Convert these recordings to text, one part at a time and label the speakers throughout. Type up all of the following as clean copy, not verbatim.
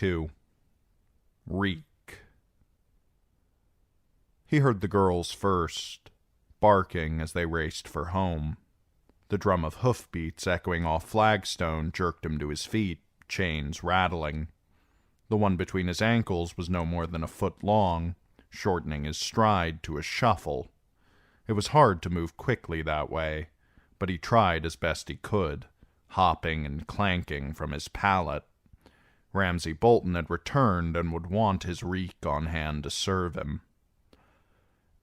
Speaker 1: 22. Reek. He heard the girls first, barking as they raced for home. The drum of hoofbeats echoing off flagstone jerked him to his feet, chains rattling. The one between his ankles was no more than a foot long, shortening his stride to a shuffle. It was hard to move quickly that way, but he tried as best he could, hopping and clanking from his pallet. Ramsay Bolton had returned and would want his Reek on hand to serve him.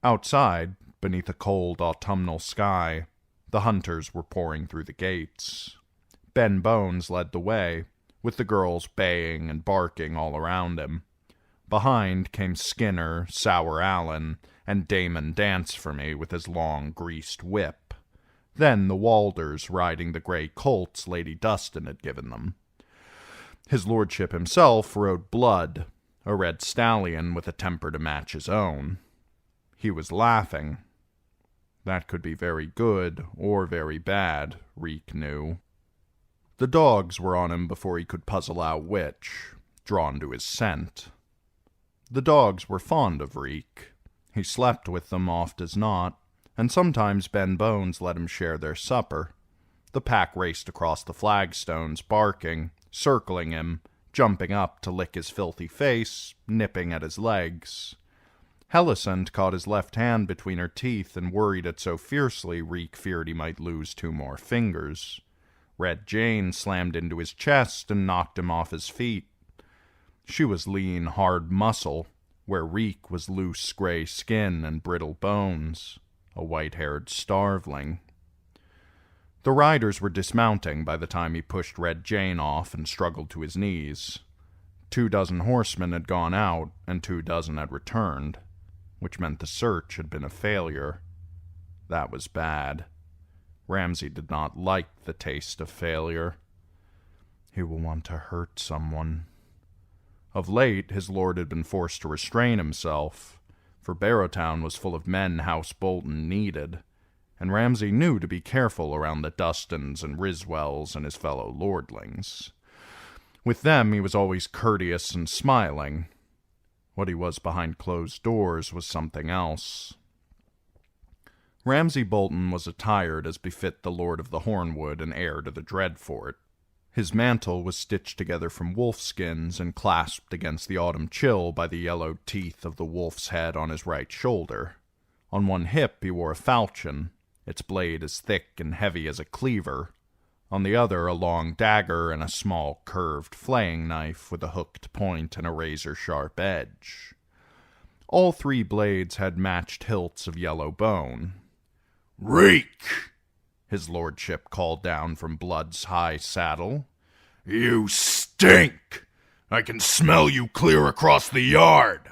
Speaker 1: Outside, beneath a cold autumnal sky, the hunters were pouring through the gates. Ben Bones led the way, with the girls baying and barking all around him. Behind came Skinner, Sour Allen, and Damon Dance for Me with his long, greased whip. Then the Walders riding the gray colts Lady Dustin had given them. His lordship himself rode Blood, a red stallion with a temper to match his own. He was laughing. That could be very good or very bad, Reek knew. The dogs were on him before he could puzzle out which, drawn to his scent. The dogs were fond of Reek. He slept with them oft as not, and sometimes Ben Bones let him share their supper. The pack raced across the flagstones, barking, circling him, jumping up to lick his filthy face, nipping at his legs. Hellicent caught his left hand between her teeth and worried it so fiercely Reek feared he might lose 2 more fingers. Red Jane slammed into his chest and knocked him off his feet. She was lean, hard muscle, where Reek was loose gray skin and brittle bones, a white-haired starveling. The riders were dismounting by the time he pushed Red Jane off and struggled to his knees. 24 horsemen had gone out, and 24 had returned, which meant the search had been a failure. That was bad. Ramsay did not like the taste of failure. He will want to hurt someone. Of late, his lord had been forced to restrain himself, for Barrowtown was full of men House Bolton needed, and Ramsay knew to be careful around the Dustins and Riswells and his fellow lordlings. With them he was always courteous and smiling. What he was behind closed doors was something else. Ramsay Bolton was attired as befit the Lord of the Hornwood and heir to the Dreadfort. His mantle was stitched together from wolfskins and clasped against the autumn chill by the yellowed teeth of the wolf's head on his right shoulder. On one hip he wore a falchion, its blade as thick and heavy as a cleaver. On the other a long dagger and a small curved flaying knife with a hooked point and a razor-sharp edge. All 3 blades had matched hilts of yellow bone.
Speaker 2: "Reek!"
Speaker 1: his lordship called down from Blood's high saddle.
Speaker 2: "You stink! I can smell you clear across the yard!"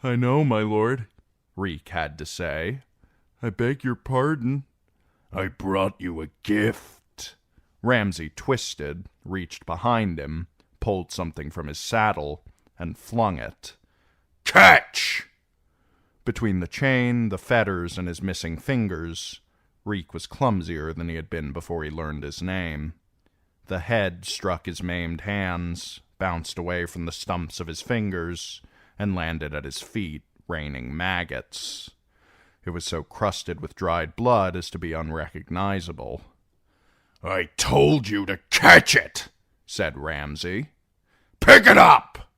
Speaker 1: "I know, my lord," Reek had to say. "I beg your pardon."
Speaker 2: "I brought you a gift."
Speaker 1: Ramsay twisted, reached behind him, pulled something from his saddle, and flung it.
Speaker 2: "Catch!"
Speaker 1: Between the chain, the fetters, and his missing fingers, Reek was clumsier than he had been before he learned his name. The head struck his maimed hands, bounced away from the stumps of his fingers, and landed at his feet, raining maggots. It was so crusted with dried blood as to be unrecognizable.
Speaker 2: "I told you to catch it,"
Speaker 1: said Ramsay.
Speaker 2: "Pick it up!"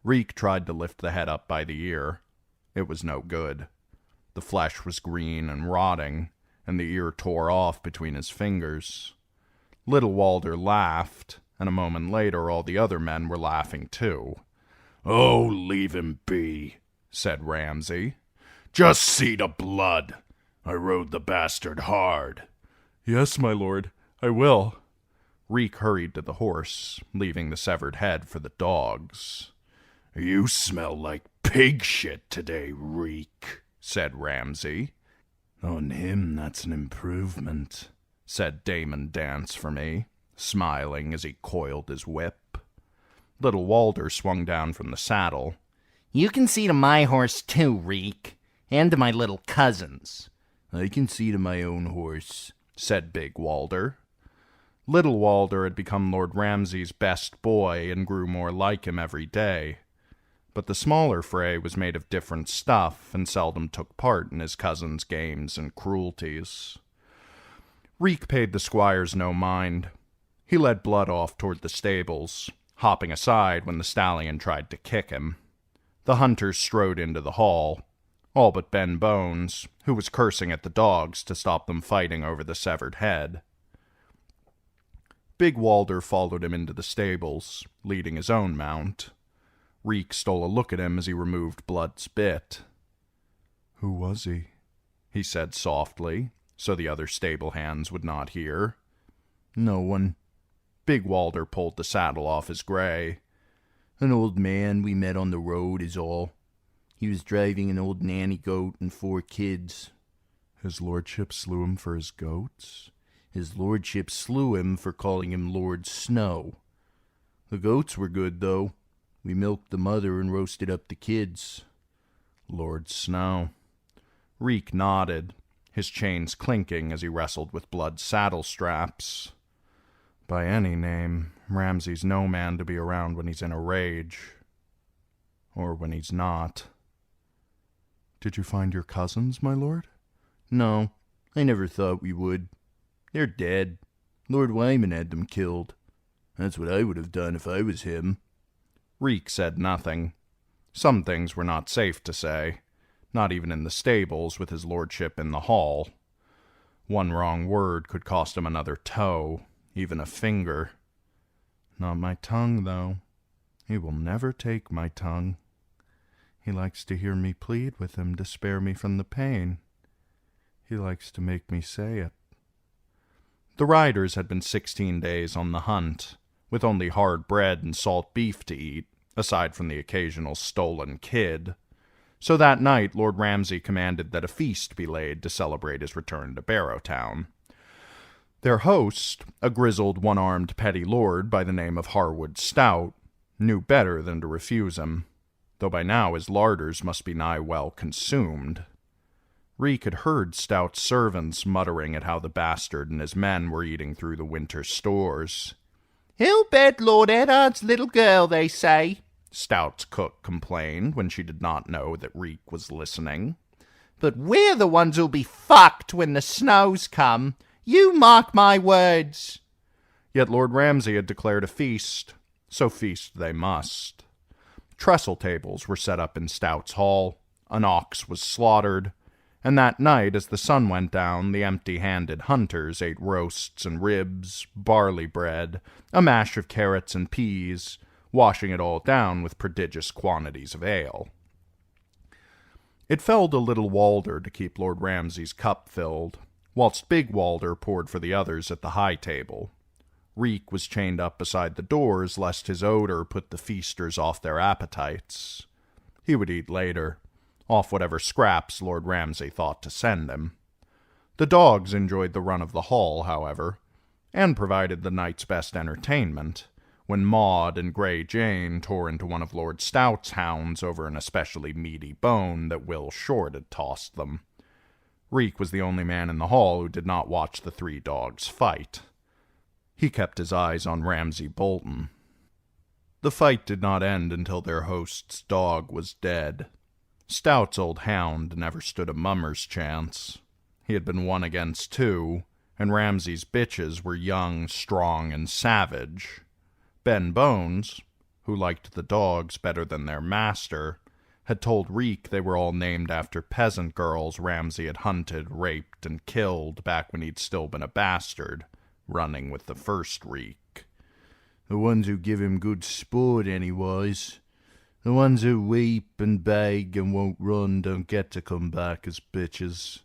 Speaker 1: Reek tried to lift the head up by the ear. It was no good. The flesh was green and rotting, and the ear tore off between his fingers. Little Walder laughed, and a moment later all the other men were laughing too.
Speaker 2: "Oh, leave him be," said Ramsay. "Just see the blood. I rode the bastard hard."
Speaker 1: "Yes, my lord, I will." Reek hurried to the horse, leaving the severed head for the dogs.
Speaker 2: "You smell like pig shit today, Reek," said Ramsay.
Speaker 1: "On him, that's an improvement," said Damon Dance for Me, smiling as he coiled his whip. Little Walder swung down from the saddle.
Speaker 3: "You can see to my horse too, Reek, and to my little cousin's."
Speaker 1: "I can see to my own horse," said Big Walder. Little Walder had become Lord Ramsay's best boy and grew more like him every day. But the smaller Frey was made of different stuff and seldom took part in his cousin's games and cruelties. Reek paid the squires no mind. He led Blood off toward the stables, hopping aside when the stallion tried to kick him. The hunters strode into the hall, all but Ben Bones, who was cursing at the dogs to stop them fighting over the severed head. Big Walder followed him into the stables, leading his own mount. Reek stole a look at him as he removed Blood's bit. "Who was he?" he said softly, so the other stable hands would not hear. "No one." Big Walder pulled the saddle off his gray. "An old man we met on the road is all. He was driving an old nanny goat and 4 kids. His lordship slew him for his goats? His lordship slew him for calling him Lord Snow. The goats were good, though. We milked the mother and roasted up the kids." Lord Snow. Reek nodded, his chains clinking as he wrestled with Blood's saddle straps. By any name, Ramsay's no man to be around when he's in a rage. Or when he's not. "Did you find your cousins, my lord?" "No, I never thought we would. They're dead. Lord Wyman had them killed. That's what I would have done if I was him." Reek said nothing. Some things were not safe to say, not even in the stables with his lordship in the hall. One wrong word could cost him another toe, even a finger. "Not my tongue, though. He will never take my tongue. He likes to hear me plead with him to spare me from the pain. He likes to make me say it." The riders had been 16 days on the hunt, with only hard bread and salt beef to eat, aside from the occasional stolen kid. So that night Lord Ramsay commanded that a feast be laid to celebrate his return to Barrowtown. Their host, a grizzled, one-armed petty lord by the name of Harwood Stout, knew better than to refuse him, though by now his larders must be nigh well consumed. Reek had heard Stout's servants muttering at how the bastard and his men were eating through the winter stores.
Speaker 3: "He'll bed Lord Eddard's little girl, they say,"
Speaker 1: Stout's cook complained when she did not know that Reek was listening.
Speaker 3: "But we're the ones who'll be fucked when the snows come. You mark my words."
Speaker 1: Yet Lord Ramsay had declared a feast, so feast they must. Trestle tables were set up in Stout's hall, an ox was slaughtered, and that night as the sun went down the empty-handed hunters ate roasts and ribs, barley bread, a mash of carrots and peas, washing it all down with prodigious quantities of ale. It fell to Little Walder to keep Lord Ramsay's cup filled, whilst Big Walder poured for the others at the high table. Reek was chained up beside the doors lest his odor put the feasters off their appetites. He would eat later, off whatever scraps Lord Ramsay thought to send him. The dogs enjoyed the run of the hall, however, and provided the night's best entertainment, when Maud and Grey Jane tore into one of Lord Stout's hounds over an especially meaty bone that Will Short had tossed them. Reek was the only man in the hall who did not watch the 3 dogs fight. He kept his eyes on Ramsay Bolton. The fight did not end until their host's dog was dead. Stout's old hound never stood a mummer's chance. He had been 1 against 2, and Ramsay's bitches were young, strong, and savage. Ben Bones, who liked the dogs better than their master, had told Reek they were all named after peasant girls Ramsay had hunted, raped, and killed back when he'd still been a bastard, running with the first Reek. "The ones who give him good sport, anyways. The ones who weep and beg and won't run don't get to come back as bitches."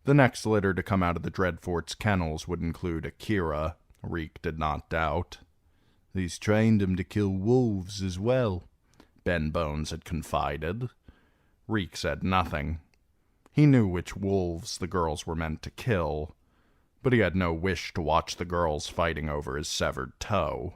Speaker 1: The next litter to come out of the Dreadfort's kennels would include Akira, Reek did not doubt. "He's trained him to kill wolves as well," Ben Bones had confided. Reek said nothing. He knew which wolves the girls were meant to kill, but he had no wish to watch the girls fighting over his severed toe.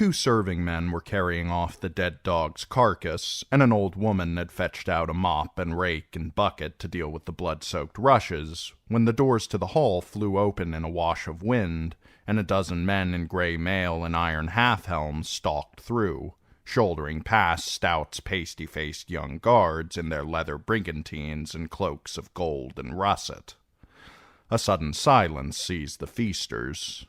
Speaker 1: 2 serving men were carrying off the dead dog's carcass, and an old woman had fetched out a mop and rake and bucket to deal with the blood-soaked rushes, when the doors to the hall flew open in a wash of wind, and a dozen men in gray mail and iron half-helms stalked through, shouldering past Stout's pasty-faced young guards in their leather brigantines and cloaks of gold and russet. A sudden silence seized the feasters.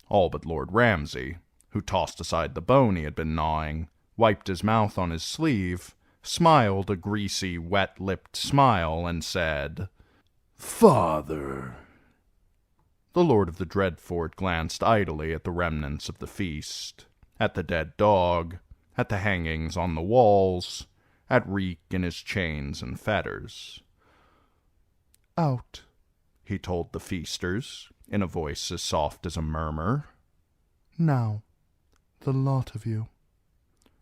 Speaker 1: All but Lord Ramsay, who tossed aside the bone he had been gnawing, wiped his mouth on his sleeve, smiled a greasy, wet-lipped smile, and said,
Speaker 2: "Father."
Speaker 1: The Lord of the Dreadfort glanced idly at the remnants of the feast, at the dead dog, at the hangings on the walls, at Reek in his chains and fetters. "Out," he told the feasters, in a voice as soft as a murmur. "Now, the lot of you."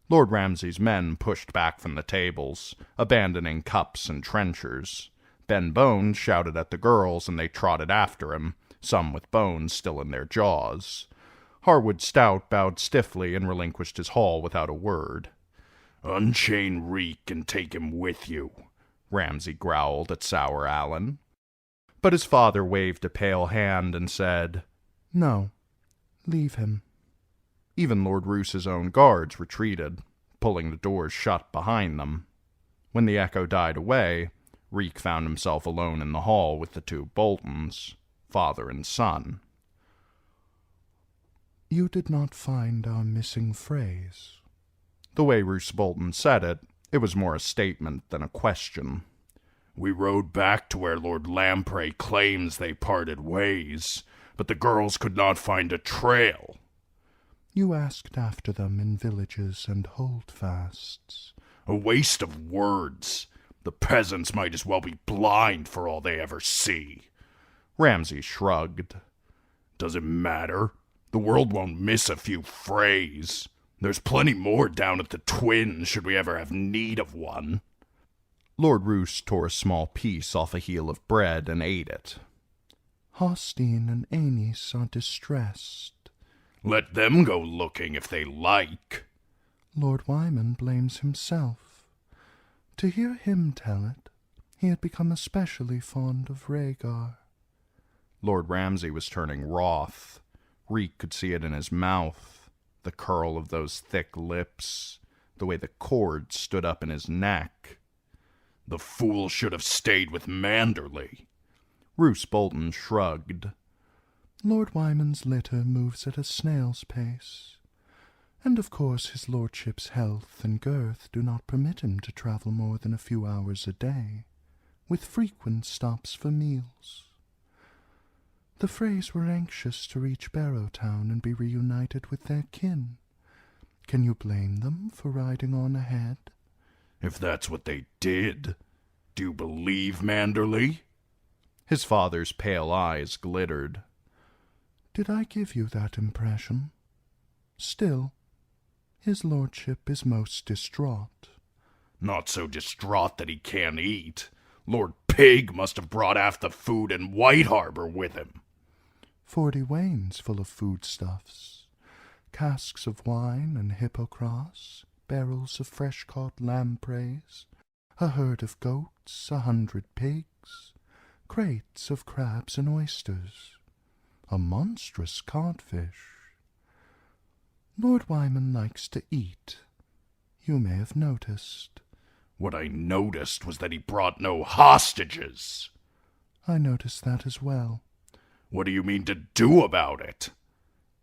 Speaker 1: Lord Ramsay's men pushed back from the tables, abandoning cups and trenchers. Ben Bones shouted at the girls, and they trotted after him, some with bones still in their jaws. Harwood Stout bowed stiffly and relinquished his haul without a word.
Speaker 2: "Unchain Reek and take him with you,"
Speaker 1: Ramsay growled at Sour Allen. But his father waved a pale hand and said, "No, leave him." Even Lord Roos's own guards retreated, pulling the doors shut behind them. When the echo died away, Reek found himself alone in the hall with the 2 Boltons, father and son. "You did not find our missing phrase." The way Roose Bolton said it, it was more a statement than a question.
Speaker 2: "We rode back to where Lord Lamprey claims they parted ways, but the girls could not find a trail."
Speaker 3: "You asked after them in villages and holdfasts."
Speaker 2: "A waste of words. The peasants might as well be blind for all they ever see."
Speaker 1: Ramsay shrugged.
Speaker 2: "Does it matter? The world won't miss a few frays. There's plenty more down at the Twins should we ever have need of one."
Speaker 1: Lord Roos tore a small piece off a heel of bread and ate it. "Hostine and Aenys are distressed."
Speaker 2: "Let them go looking if they like."
Speaker 3: "Lord Wyman blames himself. To hear him tell it, he had become especially fond of Rhaegar."
Speaker 1: Lord Ramsay was turning wroth. Reek could see it in his mouth, the curl of those thick lips, the way the cords stood up in his neck.
Speaker 2: "The fool should have stayed with Manderley."
Speaker 1: Roose Bolton shrugged.
Speaker 3: "Lord Wyman's litter moves at a snail's pace, and of course his lordship's health and girth do not permit him to travel more than a few hours a day, with frequent stops for meals. The Freys were anxious to reach Barrowtown and be reunited with their kin. Can you blame them for riding on ahead?"
Speaker 2: "If that's what they did, do you believe Manderley?"
Speaker 1: His father's pale eyes glittered.
Speaker 3: "Did I give you that impression? Still, his lordship is most distraught."
Speaker 2: "Not so distraught that he can't eat. Lord Pig must have brought half the food in White Harbor with him."
Speaker 3: 40 wains full of foodstuffs, casks of wine and hippocras, barrels of fresh-caught lampreys, a herd of goats, 100 pigs, crates of crabs and oysters, a monstrous codfish. Lord Wyman likes to eat. You may have noticed."
Speaker 2: "What I noticed was that he brought no hostages."
Speaker 3: "I noticed that as well."
Speaker 2: "What do you mean to do about it?"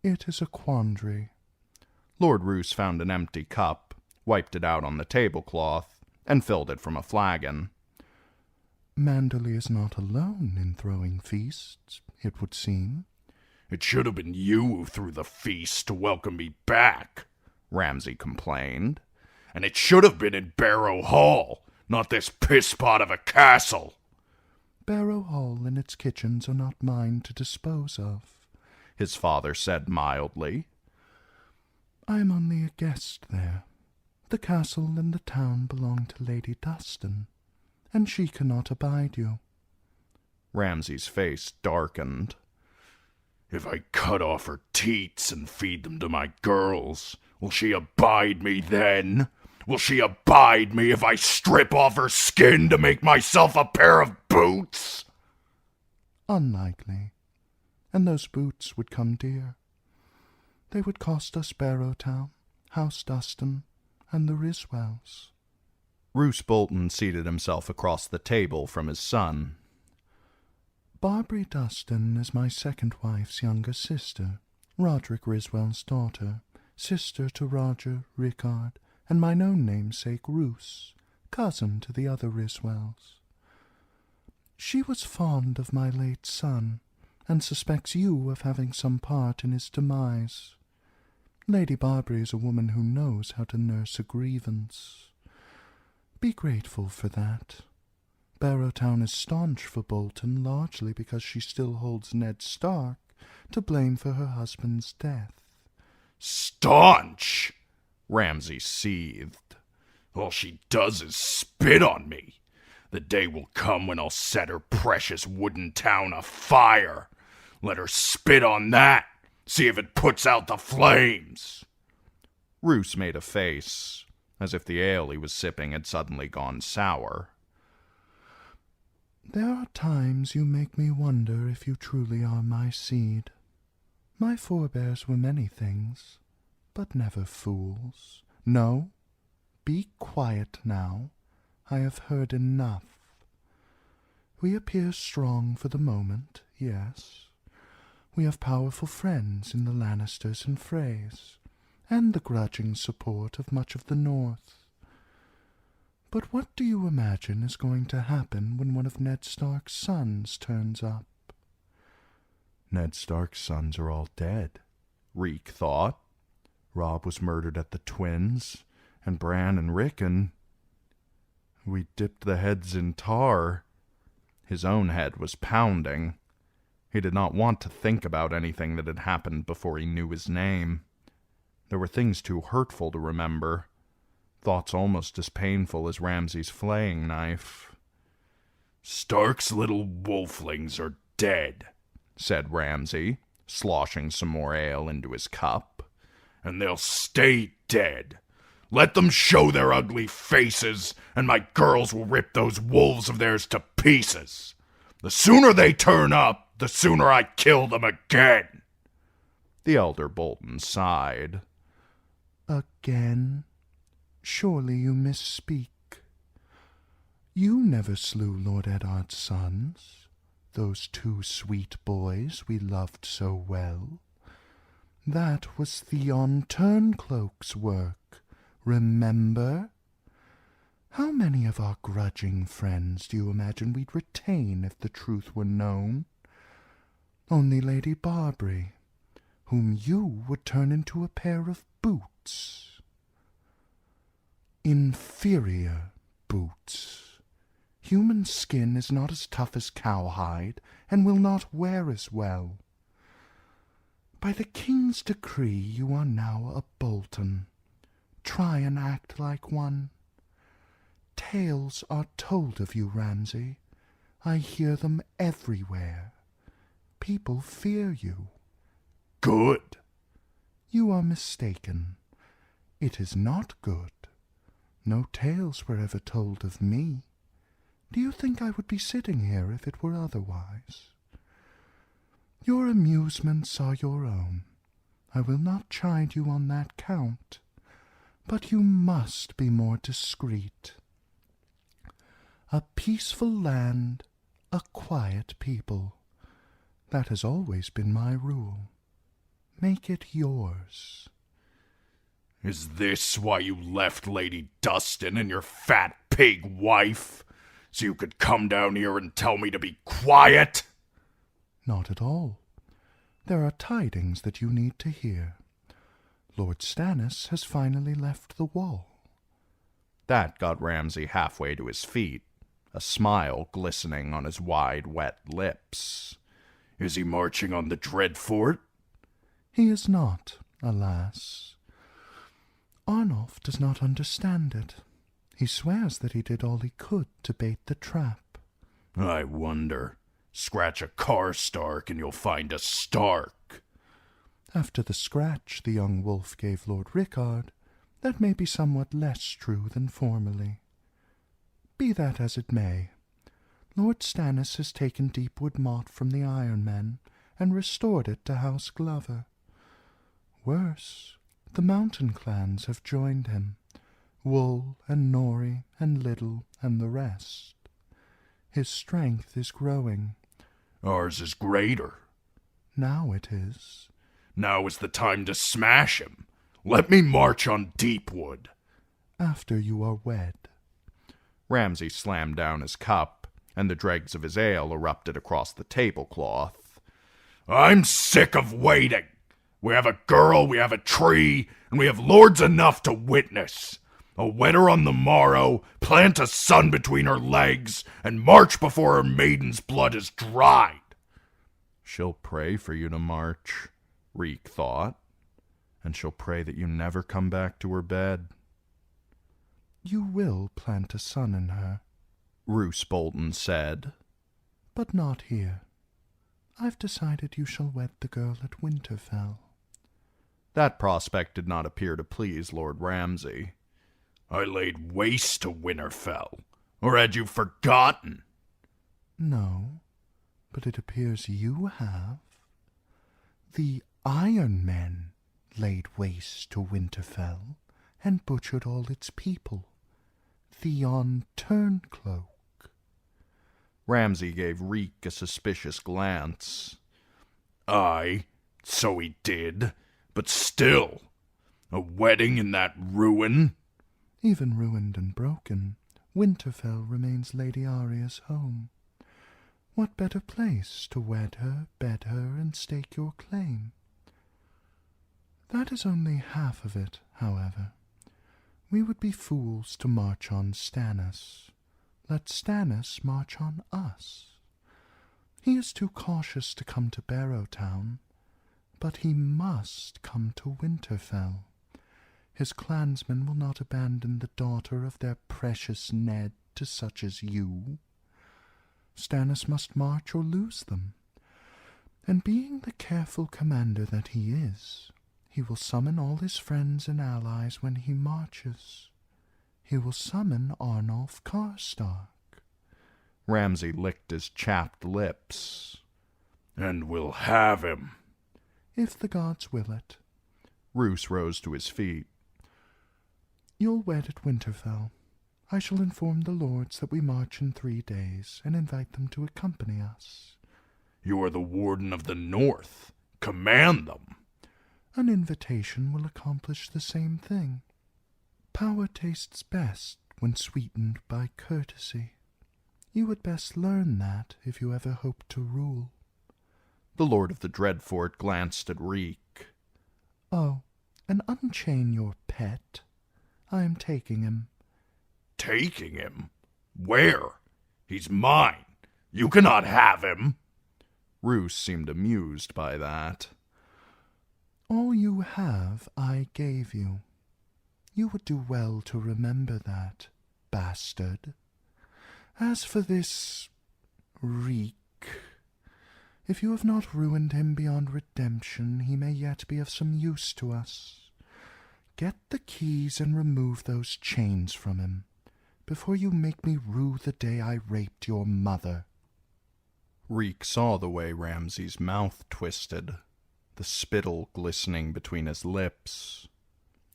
Speaker 3: "It is a quandary."
Speaker 1: Lord Roos found an empty cup, wiped it out on the tablecloth, and filled it from a flagon.
Speaker 3: "Manderley is not alone in throwing feasts, it would seem."
Speaker 2: "It should have been you who threw the feast to welcome me back,"
Speaker 1: Ramsay complained.
Speaker 2: "And it should have been in Barrow Hall, not this piss-pot of a castle."
Speaker 3: "Barrow Hall and its kitchens are not mine to dispose of,"
Speaker 1: his father said mildly.
Speaker 3: "I am only a guest there. The castle and the town belong to Lady Dustin, and she cannot abide you."
Speaker 1: Ramsay's face darkened.
Speaker 2: If I cut off her teats and feed them to my girls, will she abide me then? Will she abide me if I strip off her skin to make myself a pair of boots?
Speaker 3: Unlikely. And those boots would come dear. They would cost us Barrowtown, House Dustin, and the Riswells.
Speaker 1: Roose Bolton seated himself across the table from his son.
Speaker 3: Barbary Dustin is my second wife's younger sister, Roderick Riswell's daughter, sister to Roger, Rickard, and mine own namesake Roose, cousin to the other Riswells. She was fond of my late son, and suspects you of having some part in his demise. Lady Barbary is a woman who knows how to nurse a grievance. Be grateful for that. Barrowtown is staunch for Bolton, largely because she still holds Ned Stark to blame for her husband's death.
Speaker 2: Staunch?
Speaker 1: Ramsay seethed.
Speaker 2: All she does is spit on me. The day will come when I'll set her precious wooden town afire. Let her spit on that. See if it puts out the flames.
Speaker 1: Roose made a face, as if the ale he was sipping had suddenly gone sour.
Speaker 3: There are times you make me wonder if you truly are my seed. My forebears were many things, but never fools. No, be quiet now. I have heard enough. We appear strong for the moment, yes. We have powerful friends in the Lannisters and Freys, and the grudging support of much of the North. But what do you imagine is going to happen when one of Ned Stark's sons turns up?
Speaker 1: Ned Stark's sons are all dead, Reek thought. Robb was murdered at the Twins, and Bran and Rickon. We dipped the heads in tar. His own head was pounding. He did not want to think about anything that had happened before he knew his name. There were things too hurtful to remember. Thoughts almost as painful as Ramsay's flaying knife.
Speaker 2: Stark's little wolflings are dead,
Speaker 1: said Ramsay, sloshing some more ale into his cup.
Speaker 2: And they'll stay dead. Let them show their ugly faces, and my girls will rip those wolves of theirs to pieces. The sooner they turn up, the sooner I kill them again.
Speaker 1: The elder Bolton sighed.
Speaker 3: Again? Surely you misspeak. You never slew Lord Eddard's sons, those two sweet boys we loved so well. That was Theon Turncloak's work, remember? How many of our grudging friends do you imagine we'd retain if the truth were known? Only Lady Barbary, whom you would turn into a pair of boots. Inferior boots. Human skin is not as tough as cowhide, and will not wear as well. By the king's decree you are now a Bolton. Try and act like one. Tales are told of you, Ramsay. I hear them everywhere. People fear you.
Speaker 2: Good.
Speaker 3: You are mistaken. It is not good. No tales were ever told of me. Do you think I would be sitting here if it were otherwise? Your amusements are your own. I will not chide you on that count, but you must be more discreet. A peaceful land, a quiet people. That has always been my rule. Make it yours.
Speaker 2: Is this why you left Lady Dustin and your fat pig wife? So you could come down here and tell me to be quiet?
Speaker 3: Not at all. There are tidings that you need to hear. Lord Stannis has finally left the wall.
Speaker 1: That got Ramsay halfway to his feet, a smile glistening on his wide, wet lips.
Speaker 2: Is he marching on the Dreadfort?
Speaker 3: He is not, alas. Arnulf does not understand it. He swears that he did all he could to bait the trap.
Speaker 2: I wonder. Scratch a Karstark and you'll find a Stark.
Speaker 3: After the scratch the young wolf gave Lord Rickard, that may be somewhat less true than formerly. Be that as it may, Lord Stannis has taken Deepwood Motte from the Iron Men and restored it to House Glover. Worse, the mountain clans have joined him, Wool and Nori and Little and the rest. His strength is growing.
Speaker 2: Ours is greater.
Speaker 3: Now it is.
Speaker 2: Now is the time to smash him. Let me march on Deepwood.
Speaker 3: After you are wed.
Speaker 1: Ramsay slammed down his cup, and the dregs of his ale erupted across the tablecloth.
Speaker 2: I'm sick of waiting. We have a girl, we have a tree, and we have lords enough to witness. I'll wed her on the morrow, plant a sun between her legs, and march before her maiden's blood is dried.
Speaker 1: She'll pray for you to march, Reek thought, and she'll pray that you never come back to her bed.
Speaker 3: You will plant a sun in her,
Speaker 1: Roose Bolton said.
Speaker 3: but not here. I've decided you shall wed the girl at Winterfell.
Speaker 1: That prospect did not appear to please Lord Ramsay.
Speaker 2: I laid waste to Winterfell, or had you forgotten?
Speaker 3: No, but it appears you have. The Iron Men laid waste to Winterfell and butchered all its people. Theon Turncloak.
Speaker 1: Ramsay gave Reek a suspicious glance.
Speaker 2: Aye, so he did, but still, a wedding in that ruin?
Speaker 3: Even ruined and broken, Winterfell remains Lady Arya's home. What better place to wed her, bed her, and stake your claim? That is only half of it, however. We would be fools to march on Stannis. Let Stannis march on us. He is too cautious to come to Barrowtown, but he must come to Winterfell. His clansmen will not abandon the daughter of their precious Ned to such as you. Stannis must march or lose them, and being the careful commander that he is, he will summon all his friends and allies when he marches. He will summon Arnulf Karstark.
Speaker 1: Ramsay licked his chapped lips.
Speaker 2: And we'll have him.
Speaker 3: If the gods will it.
Speaker 1: Roose rose to his feet.
Speaker 3: You'll wed at Winterfell. I shall inform the lords that we march in 3 days, and invite them to accompany us.
Speaker 2: You are the Warden of the North. Command them.
Speaker 3: An invitation will accomplish the same thing. Power tastes best when sweetened by courtesy. You would best learn that if you ever hope to rule.
Speaker 1: The Lord of the Dreadfort glanced at Reek.
Speaker 3: Oh, and unchain your pet. I am taking him.
Speaker 2: Taking him? Where? He's mine. You cannot have him.
Speaker 1: Roose seemed amused by that.
Speaker 3: All you have I gave you. You would do well to remember that, bastard. As for this Reek, if you have not ruined him beyond redemption, he may yet be of some use to us. Get the keys and remove those chains from him, before you make me rue the day I raped your mother.
Speaker 1: Reek saw the way Ramsay's mouth twisted, the spittle glistening between his lips.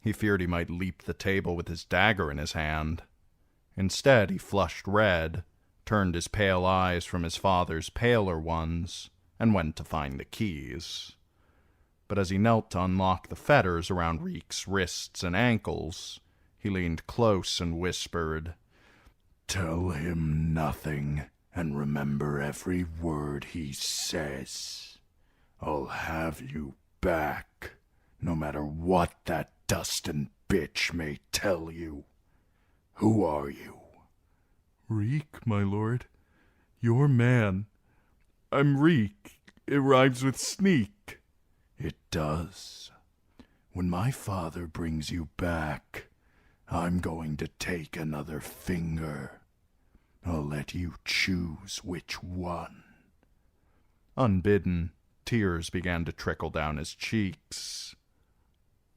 Speaker 1: He feared he might leap the table with his dagger in his hand. Instead, he flushed red, turned his pale eyes from his father's paler ones, and went to find the keys. But as he knelt to unlock the fetters around Reek's wrists and ankles, he leaned close and whispered,
Speaker 2: Tell him nothing, and remember every word he says. I'll have you back, no matter what that Dustin bitch may tell you. Who are you?
Speaker 1: Reek, my lord. Your man. I'm Reek. It rhymes with sneak.
Speaker 2: It does. When my father brings you back, I'm going to take another finger. I'll let you choose which one.
Speaker 1: Unbidden, Tears began to trickle down his cheeks.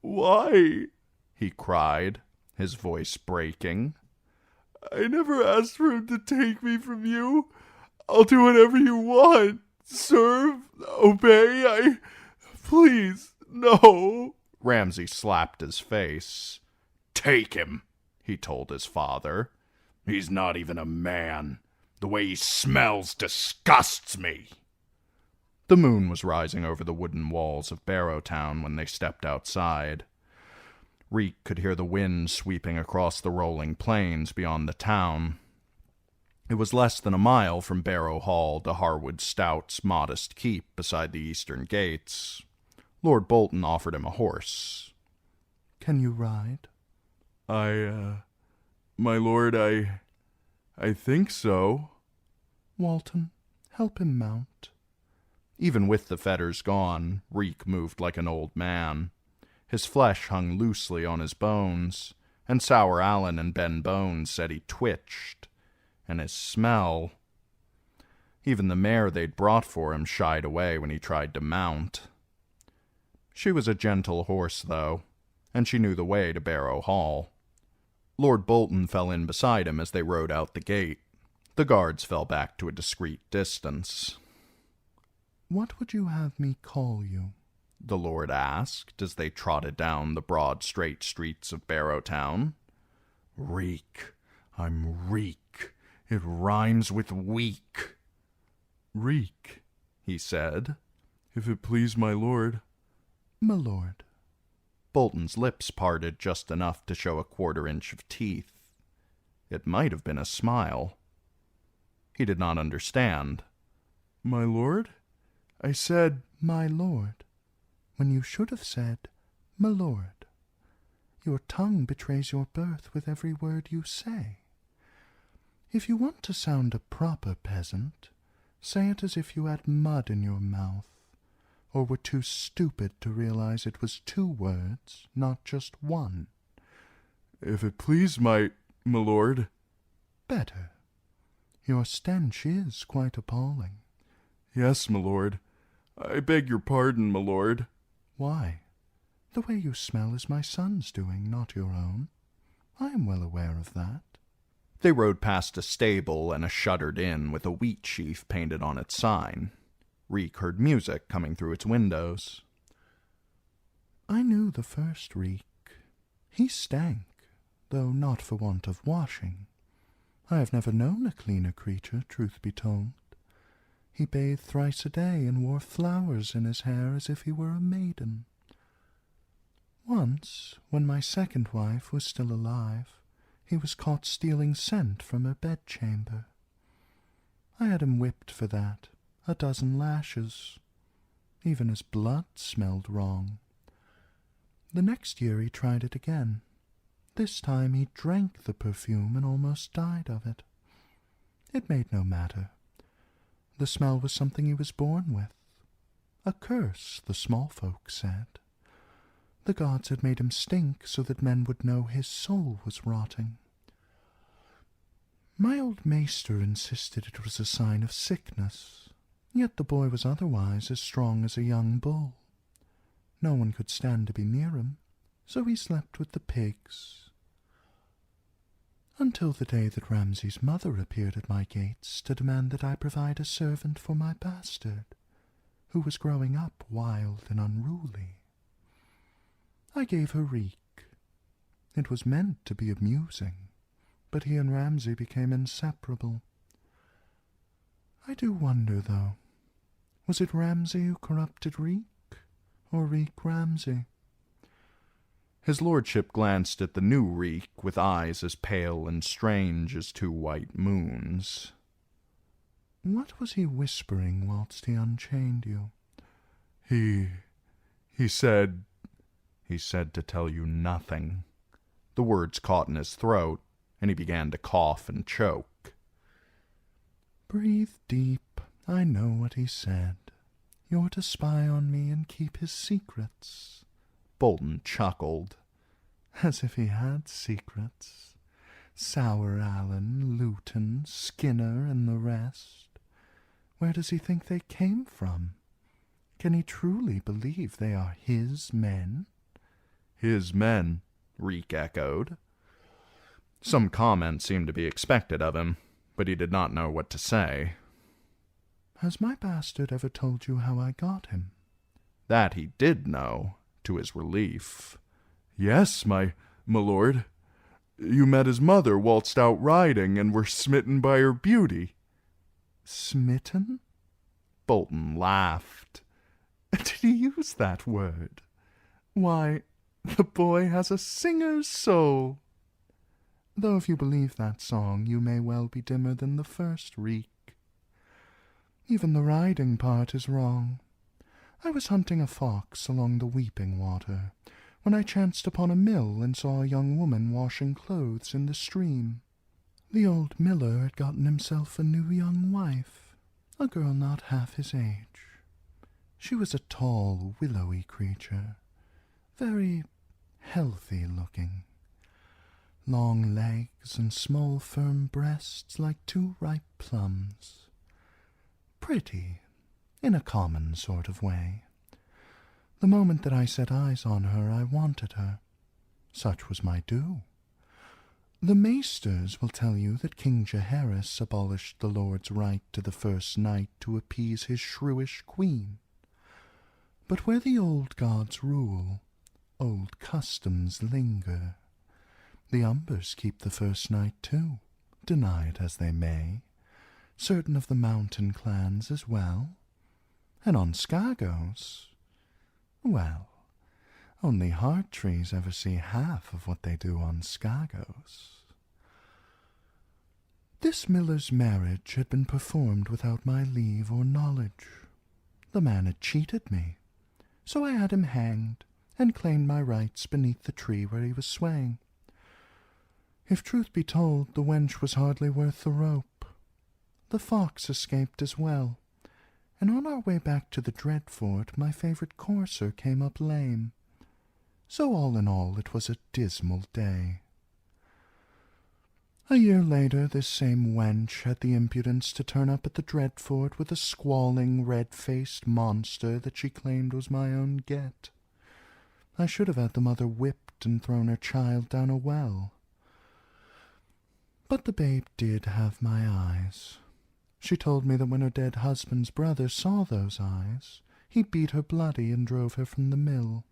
Speaker 1: "Why?" he cried, his voice breaking. "I never asked for him to take me from you. I'll do whatever you want. Serve, obey, Please, no." Ramsay slapped his face.
Speaker 2: "Take him,"
Speaker 1: he told his father.
Speaker 2: "He's not even a man. The way he smells disgusts me."
Speaker 1: The moon was rising over the wooden walls of Barrowtown when they stepped outside. Reek could hear the wind sweeping across the rolling plains beyond the town. It was less than a mile from Barrow Hall to Harwood Stout's modest keep beside the eastern gates. Lord Bolton offered him a horse.
Speaker 3: "Can you ride?"
Speaker 1: My lord, I think so."
Speaker 3: "Walton, help him mount."
Speaker 1: Even with the fetters gone, Reek moved like an old man. His flesh hung loosely on his bones, and Sour Allen and Ben Bones said he twitched. And his smell... Even the mare they'd brought for him shied away when he tried to mount. She was a gentle horse, though, and she knew the way to Barrow Hall. Lord Bolton fell in beside him as they rode out the gate. The guards fell back to a discreet distance.
Speaker 3: "What would you have me call you?"
Speaker 1: the Lord asked as they trotted down the broad, straight streets of Barrowtown.
Speaker 2: "Reek. I'm Reek. It rhymes with weak."
Speaker 1: "Reek," he said, "if it please my lord."
Speaker 3: "My lord."
Speaker 1: Bolton's lips parted just enough to show a quarter-inch of teeth. It might have been a smile. He did not understand.
Speaker 3: "My lord? I said, my lord, when you should have said, my lord. Your tongue betrays your birth with every word you say. If you want to sound a proper peasant, say it as if you had mud in your mouth, or were too stupid to realize it was 2 words, not just 1.
Speaker 1: "If it please my lord."
Speaker 3: "Better. Your stench is quite appalling."
Speaker 1: "Yes, my lord. I beg your pardon, my lord."
Speaker 3: "Why? The way you smell is my son's doing, not your own. I am well aware of that."
Speaker 1: They rode past a stable and a shuttered inn with a wheat sheaf painted on its sign. Reek heard music coming through its windows.
Speaker 3: "I knew the first Reek. He stank, though not for want of washing. I have never known a cleaner creature, truth be told. He bathed thrice a day and wore flowers in his hair as if he were a maiden. Once, when my second wife was still alive, he was caught stealing scent from her bedchamber. I had him whipped for that, 12 lashes. Even his blood smelled wrong. The next year he tried it again. This time he drank the perfume and almost died of it. It made no matter. The smell was something he was born with. A curse, the small folk said. The gods had made him stink so that men would know his soul was rotting. My old maester insisted it was a sign of sickness, yet the boy was otherwise as strong as a young bull. No one could stand to be near him, so he slept with the pigs. Until the day that Ramsay's mother appeared at my gates to demand that I provide a servant for my bastard, who was growing up wild and unruly. I gave her Reek. It was meant to be amusing, but he and Ramsay became inseparable. I do wonder, though, was it Ramsay who corrupted Reek, or Reek Ramsay?
Speaker 1: His lordship glanced at the new Reek with eyes as pale and strange as 2 white moons.
Speaker 3: What was he whispering whilst he unchained you?
Speaker 1: He said to tell you nothing. The words caught in his throat, and he began to cough and choke.
Speaker 3: Breathe deep. I know what he said. You're to spy on me and keep his secrets.
Speaker 1: Bolton chuckled.
Speaker 3: As if he had secrets. Sour Allen, Luton, Skinner, and the rest. Where does he think they came from? Can he truly believe they are his men?
Speaker 1: His men, Reek echoed. Some comment seemed to be expected of him, but he did not know what to say.
Speaker 3: Has my bastard ever told you how I got him?
Speaker 1: That he did know, to his relief.
Speaker 2: Yes, my lord. You met his mother whilst out riding and were smitten by her beauty.
Speaker 3: Smitten?
Speaker 1: Bolton laughed.
Speaker 3: Did he use that word? Why, the boy has a singer's soul. Though if you believe that song, you may well be dimmer than the first Reek. Even the riding part is wrong. I was hunting a fox along the weeping water, when I chanced upon a mill and saw a young woman washing clothes in the stream. The old miller had gotten himself a new young wife, a girl not half his age. She was a tall, willowy creature, very healthy looking. Long legs and small firm breasts like two ripe plums. Pretty, in a common sort of way. The moment that I set eyes on her, I wanted her. Such was my due. The maesters will tell you that King Jaehaerys abolished the lord's right to the first night to appease his shrewish queen. But where the old gods rule, old customs linger. The Umbers keep the first night too, deny it as they may, certain of the mountain clans as well. And on Skagos, well, only Hearttrees ever see half of what they do on Skagos. This miller's marriage had been performed without my leave or knowledge. The man had cheated me, so I had him hanged and claimed my rights beneath the tree where he was swaying. If truth be told, the wench was hardly worth the rope. The fox escaped as well, and on our way back to the Dreadfort, my favourite courser came up lame. So all in all, it was a dismal day. A year later, this same wench had the impudence to turn up at the Dreadfort with a squalling, red-faced monster that she claimed was my own get. I should have had the mother whipped and thrown her child down a well. But the babe did have my eyes. She told me that when her dead husband's brother saw those eyes, he beat her bloody and drove her from the mill.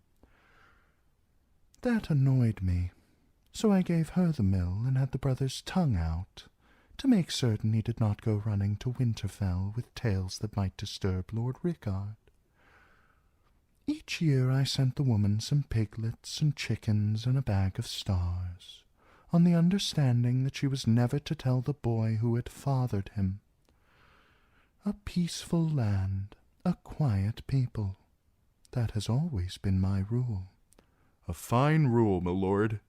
Speaker 3: That annoyed me, so I gave her the mill and had the brother's tongue out, to make certain he did not go running to Winterfell with tales that might disturb Lord Rickard. Each year I sent the woman some piglets and chickens and a bag of stars, on the understanding that she was never to tell the boy who had fathered him. A peaceful land, a quiet people. That has always been my rule.
Speaker 2: A fine rule, my lord.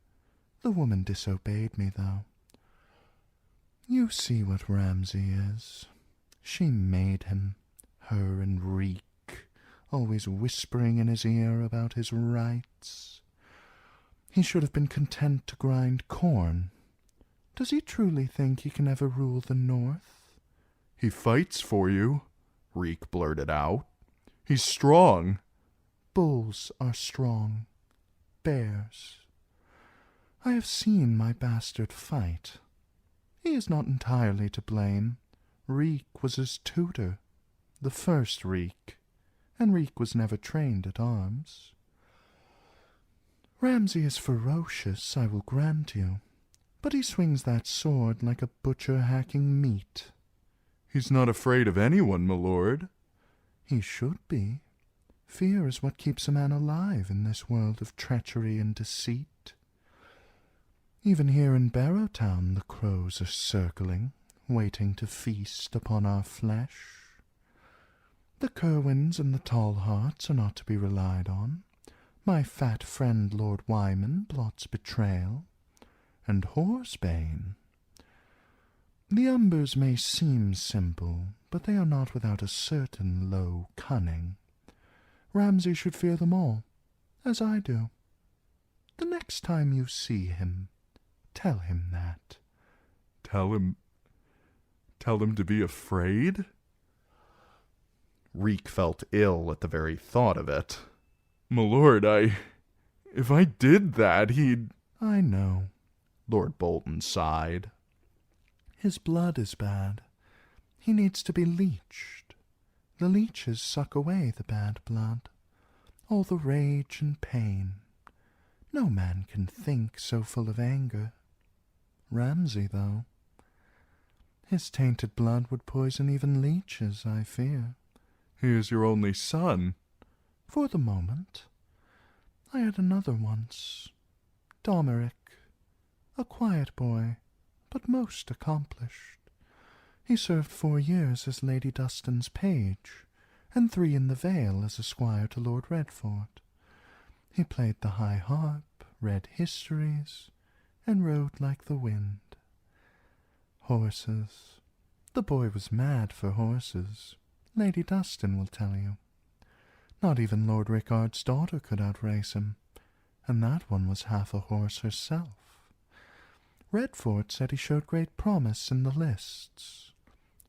Speaker 3: The woman disobeyed me, though. You see what Ramsay is. She made him, her and Reek, always whispering in his ear about his rights. He should have been content to grind corn. Does he truly think he can ever rule the North?
Speaker 2: He fights for you, Reek blurted out. He's strong.
Speaker 3: Bulls are strong. Bears. I have seen my bastard fight. He is not entirely to blame. Reek was his tutor, the first Reek, and Reek was never trained at arms. Ramsay is ferocious, I will grant you, but he swings that sword like a butcher hacking meat.
Speaker 2: He's not afraid of anyone, my lord.
Speaker 3: He should be. Fear is what keeps a man alive in this world of treachery and deceit. Even here in Barrowtown the crows are circling, waiting to feast upon our flesh. The Kerwins and the Tallhearts are not to be relied on. My fat friend Lord Wyman plots betrayal, and Horsebane. The Umbers may seem simple, but they are not without a certain low cunning. Ramsay should fear them all, as I do. The next time you see him, tell him that.
Speaker 2: Tell him to be afraid?
Speaker 1: Reek felt ill at the very thought of it.
Speaker 2: "My lord, if I did that, he'd—"
Speaker 3: "I know,"
Speaker 1: Lord Bolton sighed.
Speaker 3: "His blood is bad. He needs to be leeched. The leeches suck away the bad blood, all the rage and pain. No man can think so full of anger. Ramsay, though, his tainted blood would poison even leeches, I fear."
Speaker 2: "He is your only son."
Speaker 3: "For the moment. I had another once, Domeric, a quiet boy, but most accomplished. He served 4 years as Lady Dustin's page, and 3 in the Vale as a squire to Lord Redford. He played the high harp, read histories, and rode like the wind. Horses. The boy was mad for horses, Lady Dustin will tell you. Not even Lord Rickard's daughter could outrace him, and that one was half a horse herself. Redford said he showed great promise in the lists.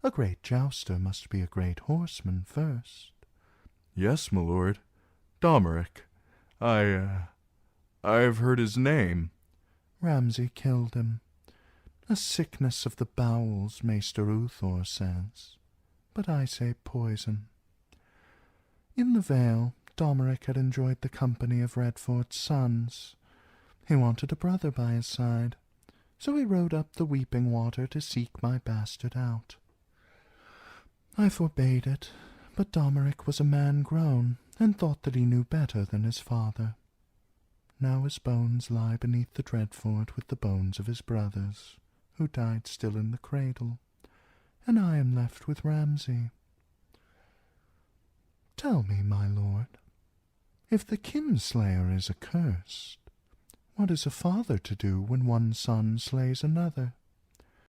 Speaker 3: A great jouster must be a great horseman first."
Speaker 2: "Yes, my lord. Domeric. I've heard his name."
Speaker 3: "Ramsay killed him. A sickness of the bowels, Maester Uthor says, but I say poison. In the Vale, Domeric had enjoyed the company of Redford's sons. He wanted a brother by his side, so he rode up the weeping water to seek my bastard out. I forbade it, but Domeric was a man grown, and thought that he knew better than his father. Now his bones lie beneath the Dreadfort with the bones of his brothers, who died still in the cradle, and I am left with Ramsay. Tell me, my lord, if the kinslayer is accursed, what is a father to do when one son slays another?"